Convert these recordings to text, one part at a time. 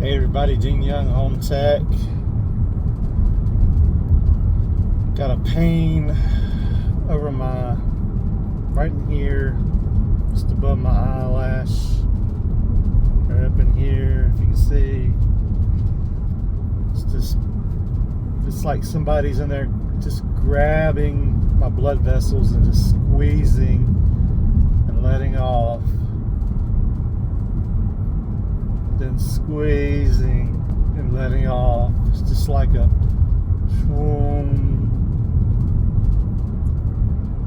Hey everybody, Dean Young, Home Tech. Got a pain over right in here, just above my eyelash, right up in here, if you can see. It's like somebody's in there just grabbing my blood vessels and just squeezing and letting off. Then squeezing and letting off. It's just like a swoom.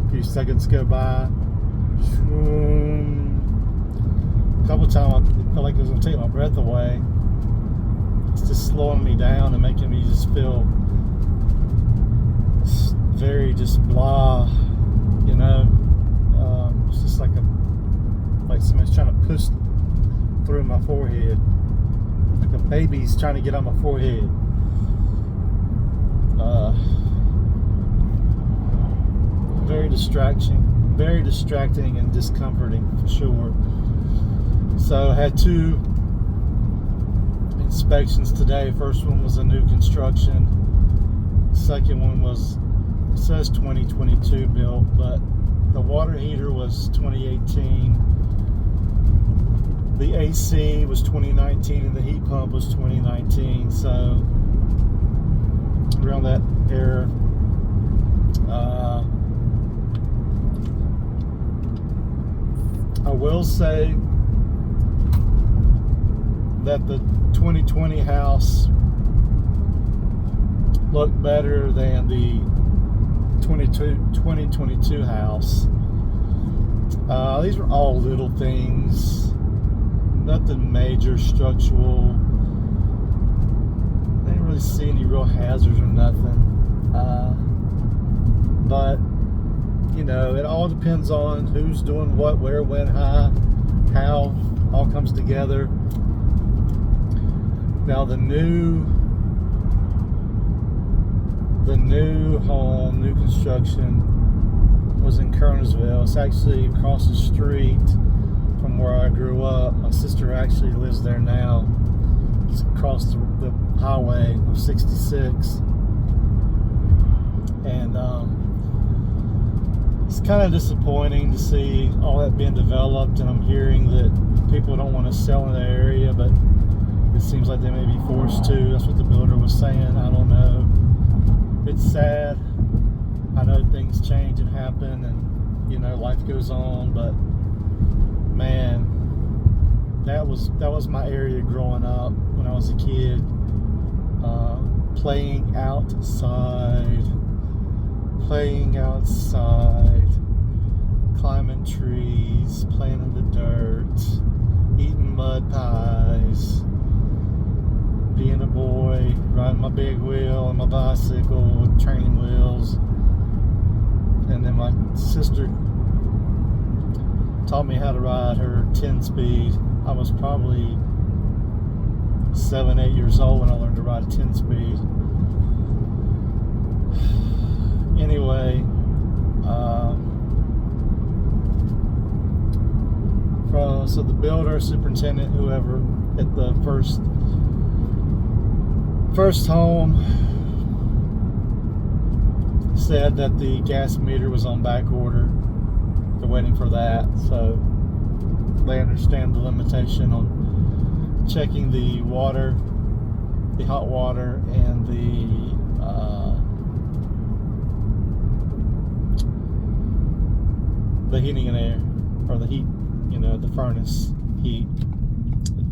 A few seconds go by. Swoom. A couple times I felt like it was going to take my breath away. It's just slowing me down and making me just feel very just blah, you know. It's just like somebody's trying to push through my forehead, like a baby's trying to get on my forehead. Very distracting and discomforting for sure. So I had 2 inspections today. First one was a new construction. Second one was, it says 2022 built, but the water heater was 2018. The AC was 2019 and the heat pump was 2019, so around that era. I will say that the 2020 house looked better than the 2022 house. These were all little things. Nothing major structural. I didn't really see any real hazards or nothing. But, you know, it all depends on who's doing what, where, when, how, all comes together. Now the new home, new construction was in Kernersville. It's actually across the street from where I grew up. My sister actually lives there now. It's across the highway of 66. And it's kind of disappointing to see all that being developed, and I'm hearing that people don't want to sell in the area, but it seems like they may be forced to. That's what the builder was saying. I don't know. It's sad. I know things change and happen, and, you know, life goes on, but man, that was my area growing up when I was a kid. Playing outside, climbing trees, playing in the dirt, eating mud pies, being a boy, riding my big wheel on my bicycle with training wheels. And then my sister taught me how to ride her 10-speed. I was probably 7, 8 years old when I learned to ride a 10-speed. Anyway, so the builder, superintendent, whoever at the first home said that the gas meter was on back order. They're waiting for that, so they understand the limitation on checking the water, the hot water, and the heating and air, or the heat, you know, the furnace heat.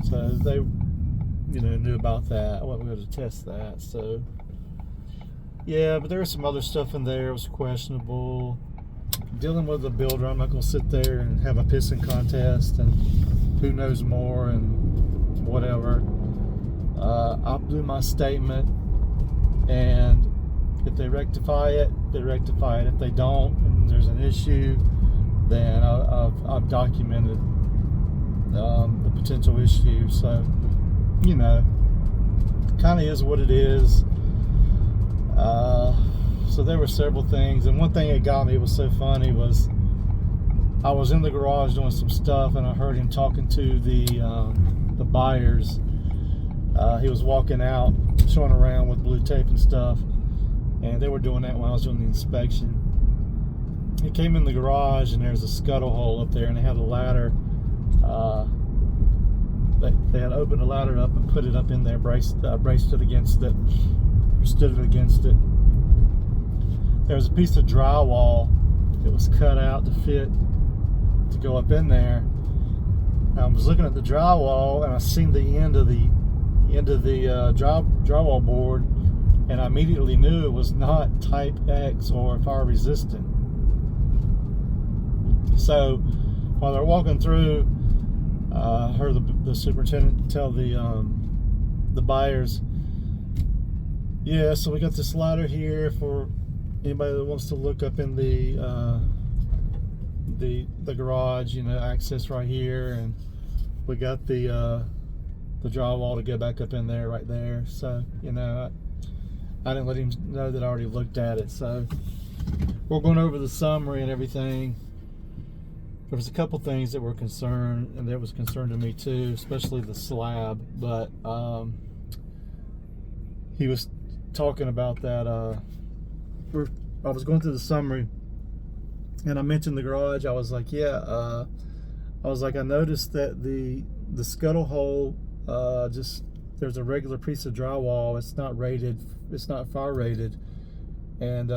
So they, you know, knew about that. I wasn't going to test that. So yeah, but there was some other stuff in there. It was questionable. Dealing with the builder, I'm not going to sit there and have a pissing contest and who knows more and whatever. I'll do my statement, and if they rectify it, they rectify it. If they don't, and there's an issue, then I've documented the potential issue. So, you know, kind of is what it is. So there were several things, and one thing that got me, was so funny, was I was in the garage doing some stuff, and I heard him talking to the buyers He was walking out, showing around with blue tape and stuff, and they were doing that when I was doing the inspection. He came in the garage, and there's a scuttle hole up there, and they had a ladder. They had opened the ladder up and put it up in there, braced it against it, or stood it against it. There was a piece of drywall that was cut out to fit to go up in there. I was looking at the drywall, and I seen the end of the drywall board, and I immediately knew it was not Type X or fire resistant. So while they're walking through, I heard the superintendent tell the buyers, yeah, so we got this ladder here for anybody that wants to look up in the garage, access right here, and we got the drywall to go back up in there right there. So I didn't let him know that I already looked at it. So we're going over the summary and everything. There was a couple things that were concerned, and that was concern to me too, especially the slab. But he was talking about that. I was going through the summary, and I mentioned the garage. I was like, I noticed that the scuttle hole, there's a regular piece of drywall. It's not rated. It's not fire rated, and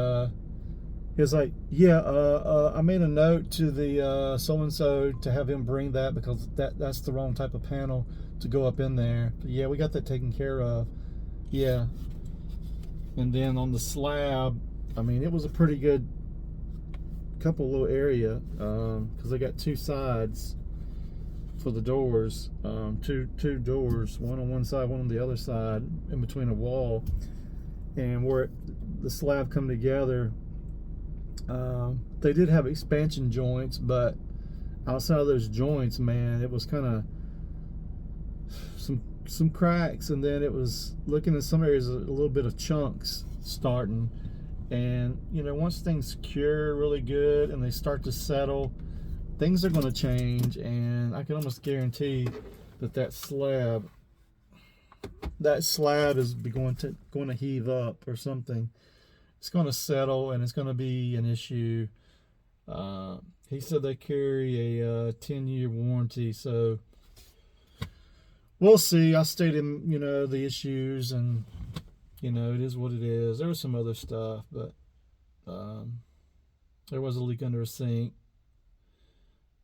he was like, I made a note to the so-and-so to have him bring that, because that's the wrong type of panel to go up in there. But yeah, we got that taken care of. Yeah. And then on the slab, it was a pretty good couple little area, because they got two sides for the doors, two doors, one on one side, one on the other side, in between a wall. And where the slab come together, they did have expansion joints, but outside of those joints, man, it was kind of some cracks, and then it was looking in some areas a little bit of chunks starting. And once things cure really good and they start to settle, things are going to change. And I can almost guarantee that slab is going to heave up or something. It's going to settle, and it's going to be an issue. He said they carry a 10-year warranty, so we'll see. I stated him, the issues, and it is what it is. There was some other stuff, but there was a leak under a sink.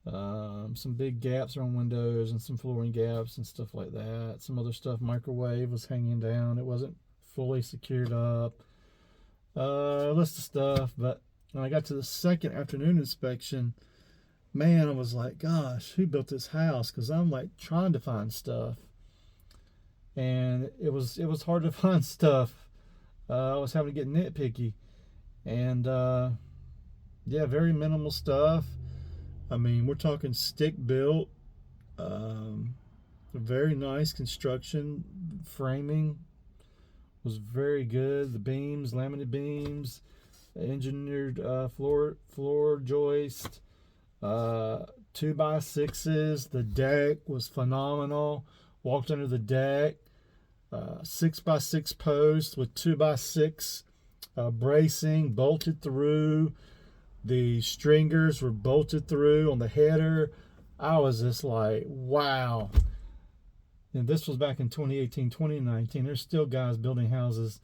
Some big gaps around windows and some flooring gaps and stuff like that. Some other stuff, microwave was hanging down. It wasn't fully secured up. List of stuff. But when I got to the second afternoon inspection, man, I was like, gosh, who built this house? Because I'm like trying to find stuff, and it was hard to find stuff. I was having to get nitpicky, and very minimal stuff. We're talking stick built, very nice construction. Framing was very good. The beams, laminate beams, engineered floor joist, 2x6s. The deck was phenomenal. Walked under the deck, 6x6 post with 2x6 bracing, bolted through. The stringers were bolted through on the header. I was just like, wow. And this was back in 2018, 2019. There's still guys building houses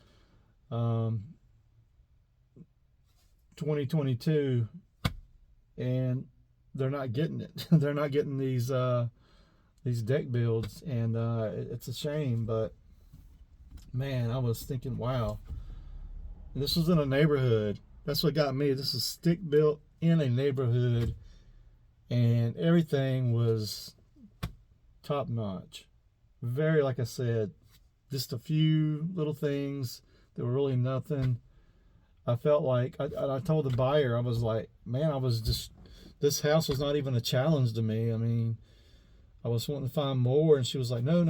2022, and they're not getting it. They're not getting these deck builds, and it's a shame. But man, I was thinking, wow. This was in a neighborhood. That's what got me. This is stick built in a neighborhood, and everything was top notch. Very, like I said, just a few little things that were really nothing. I felt like, I told the buyer, I was like, man, this house was not even a challenge to me. I was wanting to find more, and she was like, no, I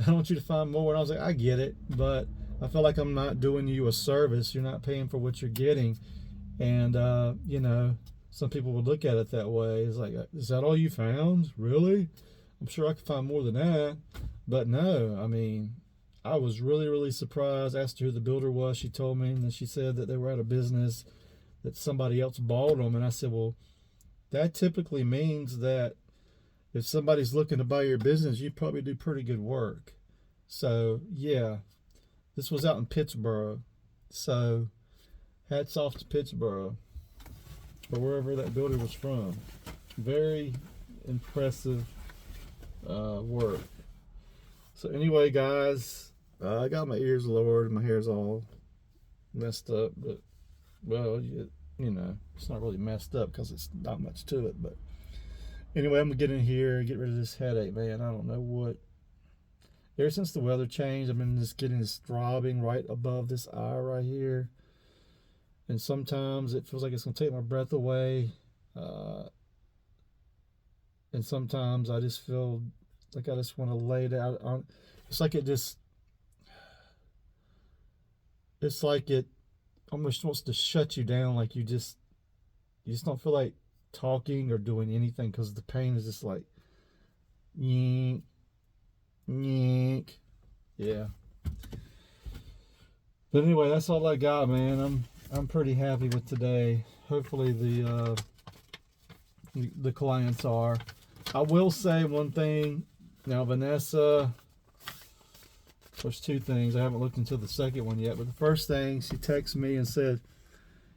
don't want you to find more. And I was like, I get it, but I feel like I'm not doing you a service. You're not paying for what you're getting. And, some people would look at it that way. It's like, is that all you found? Really? I'm sure I could find more than that. But no, I mean, I was really, really surprised. Asked her who the builder was. She told me, and then she said that they were out of business, that somebody else bought them. And I said, well, that typically means that if somebody's looking to buy your business, you probably do pretty good work. So, yeah, this was out in Pittsburgh. So, hats off to Pittsburgh, or wherever that builder was from. Very impressive work. So anyway, guys, I got my ears lowered. My hair's all messed up, but well, you know, it's not really messed up because it's not much to it. But anyway, I'm gonna get in here and get rid of this headache, man. I don't know what. Ever since the weather changed, I've been just getting this throbbing right above this eye right here, and sometimes it feels like it's gonna take my breath away, and sometimes I just feel like I just want to lay it out on. It's like it's like it almost wants to shut you down. Like you just don't feel like talking or doing anything because the pain is just like, yank, yank. Yeah. But anyway, that's all I got, man. I'm pretty happy with today. Hopefully the clients are. I will say one thing. Now, Vanessa, there's two things. I haven't looked into the second one yet, but the first thing, she texted me and said,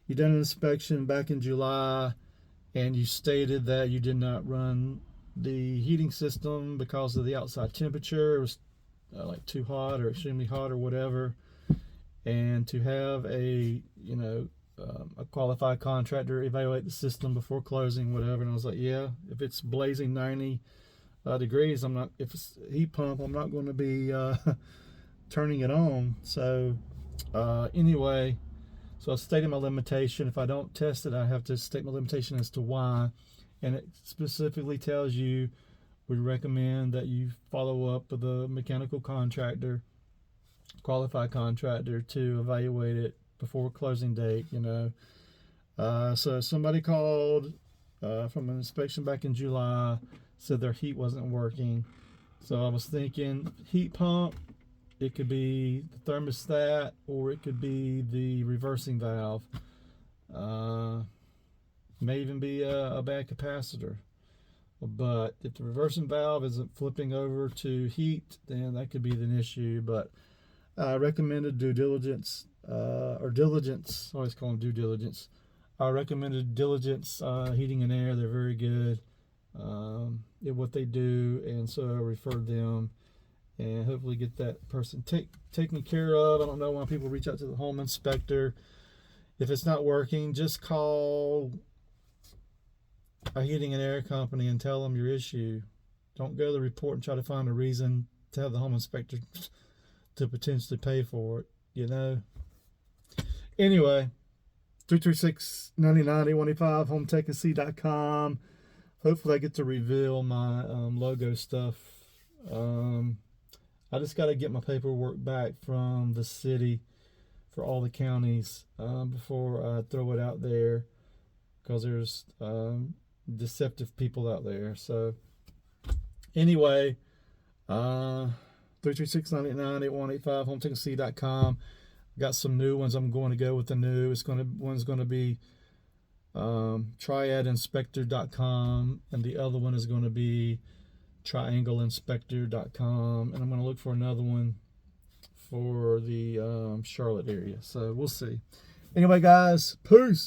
you done an inspection back in July, and you stated that you did not run the heating system because of the outside temperature. It was like too hot or extremely hot or whatever. And to have a qualified contractor evaluate the system before closing, whatever. And I was like, yeah, if it's blazing 90 degrees, if it's a heat pump, I'm not going to be turning it on. So anyway, so I stated my limitation. If I don't test it, I have to state my limitation as to why. And it specifically tells you, we recommend that you follow up with a mechanical contractor, qualified contractor, to evaluate it before closing date, So somebody called from an inspection back in July, said their heat wasn't working. So I was thinking heat pump, it could be the thermostat, or it could be the reversing valve. May even be a bad capacitor. But if the reversing valve isn't flipping over to heat, then that could be an issue. But I recommended due diligence, or diligence, I always call them due diligence. I recommended Diligence Heating and Air. They're very good at what they do, and so I referred them, and hopefully get that person taken care of. I don't know why people reach out to the home inspector. If it's not working, just call a heating and air company and tell them your issue. Don't go to the report and try to find a reason to have the home inspector to potentially pay for it, Anyway, 336-99-815, HomeTechNC.com. Hopefully I get to reveal my logo stuff. I just got to get my paperwork back from the city for all the counties before I throw it out there, because there's deceptive people out there. So anyway, 336-99-8185, HomeTechNC.com. Got some new ones. I'm going to go with the new. One's going to be triadinspector.com, and the other one is going to be triangleinspector.com, and I'm going to look for another one for the Charlotte area. So we'll see. Anyway, guys, peace.